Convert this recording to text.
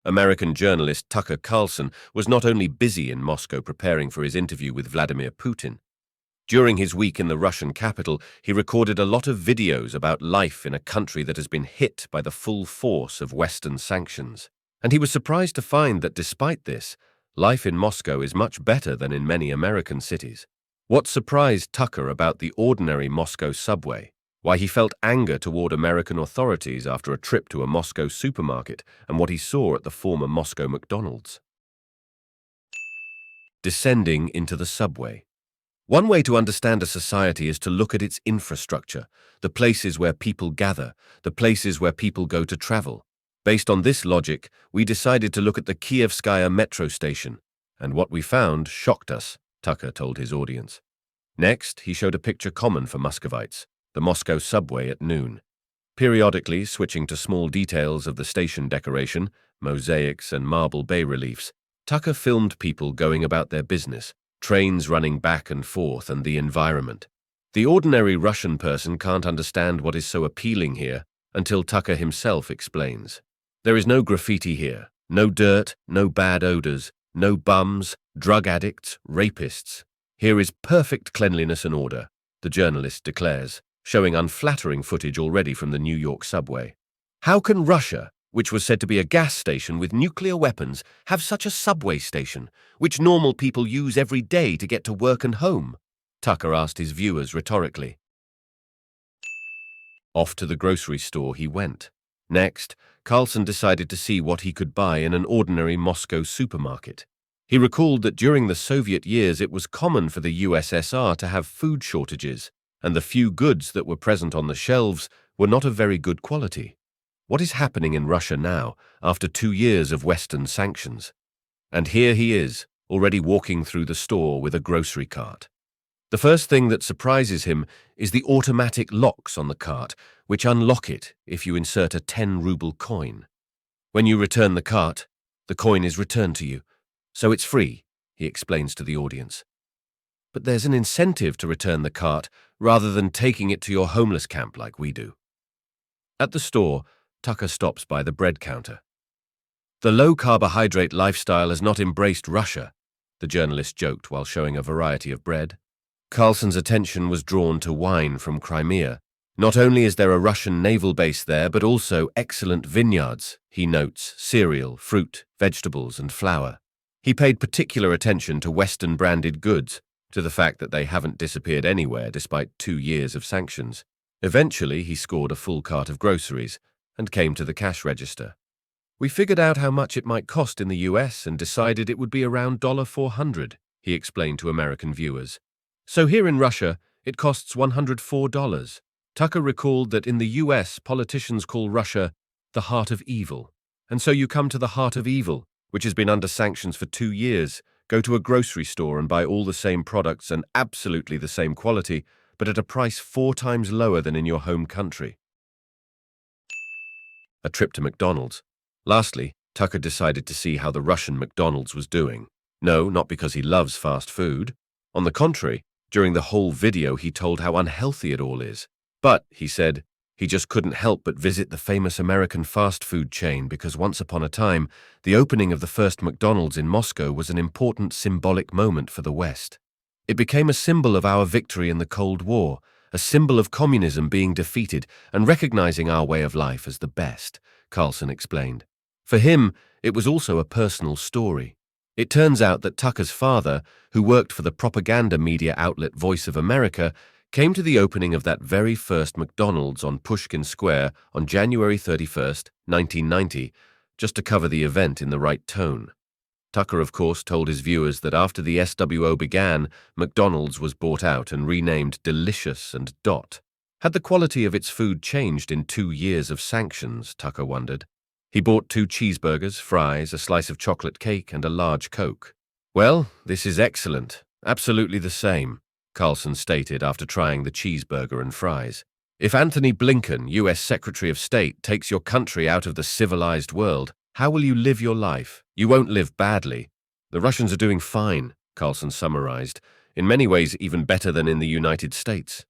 American journalist Tucker Carlson was not only busy in Moscow preparing for his interview with Vladimir Putin. During his week in the Russian capital, he recorded a lot of videos about life in a country that has been hit by the full force of Western sanctions. And he was surprised to find that despite this, life in Moscow is much better than in many American cities. What surprised Tucker about the ordinary Moscow subway? Why he felt anger toward American authorities after a trip to a Moscow supermarket, and what he saw at the former Moscow McDonald's. Descending into the subway. One way to understand a society is to look at its infrastructure, the places where people gather, the places where people go to travel. Based on this logic, we decided to look at the Kievskaya metro station, and what we found shocked us, Tucker told his audience. Next, he showed a picture common for Muscovites, the Moscow subway at noon. Periodically switching to small details of the station decoration, mosaics and marble bas-reliefs, Tucker filmed people going about their business, trains running back and forth, and the environment. The ordinary Russian person can't understand what is so appealing here until Tucker himself explains. There is no graffiti here, no dirt, no bad odors, no bums, drug addicts, rapists. Here is perfect cleanliness and order, the journalist declares, showing unflattering footage already from the New York subway. How can Russia, which was said to be a gas station with nuclear weapons, have such a subway station, which normal people use every day to get to work and home? Tucker asked his viewers rhetorically. Off to the grocery store he went. Next, Carlson decided to see what he could buy in an ordinary Moscow supermarket. He recalled that during the Soviet years it was common for the USSR to have food shortages, and the few goods that were present on the shelves were not of very good quality. What is happening in Russia now, after 2 years of Western sanctions? And here he is, already walking through the store with a grocery cart. The first thing that surprises him is the automatic locks on the cart, which unlock it if you insert a 10-ruble coin. When you return the cart, the coin is returned to you, so it's free, he explains to the audience. But there's an incentive to return the cart rather than taking it to your homeless camp like we do. At the store, Tucker stops by the bread counter. The low-carbohydrate lifestyle has not embraced Russia, the journalist joked while showing a variety of bread. Carlson's attention was drawn to wine from Crimea. Not only is there a Russian naval base there, but also excellent vineyards, he notes, cereal, fruit, vegetables, and flour. He paid particular attention to Western-branded goods, to the fact that they haven't disappeared anywhere despite 2 years of sanctions. Eventually, he scored a full cart of groceries and came to the cash register. We figured out how much it might cost in the US and decided it would be around $400, he explained to American viewers. So here in Russia, it costs $104. Tucker recalled that in the US, politicians call Russia the heart of evil. And so you come to the heart of evil, which has been under sanctions for 2 years, go to a grocery store and buy all the same products and absolutely the same quality, but at a price 4 times lower than in your home country. A trip to McDonald's. Lastly, Tucker decided to see how the Russian McDonald's was doing. No, not because he loves fast food. On the contrary, during the whole video he told how unhealthy it all is. But, he said, he just couldn't help but visit the famous American fast food chain because once upon a time, the opening of the first McDonald's in Moscow was an important symbolic moment for the West. It became a symbol of our victory in the Cold War, a symbol of communism being defeated and recognizing our way of life as the best, Carlson explained. For him, it was also a personal story. It turns out that Tucker's father, who worked for the propaganda media outlet Voice of America, came to the opening of that very first McDonald's on Pushkin Square on January 31st, 1990, just to cover the event in the right tone. Tucker, of course, told his viewers that after the SWO began, McDonald's was bought out and renamed Delicious and Dot. Had the quality of its food changed in 2 years of sanctions, Tucker wondered. He bought 2 cheeseburgers, fries, a slice of chocolate cake, and a large Coke. Well, this is excellent. Absolutely the same, Carlson stated after trying the cheeseburger and fries. If Anthony Blinken, U.S. Secretary of State, takes your country out of the civilized world, how will you live your life? You won't live badly. The Russians are doing fine, Carlson summarized, in many ways even better than in the United States.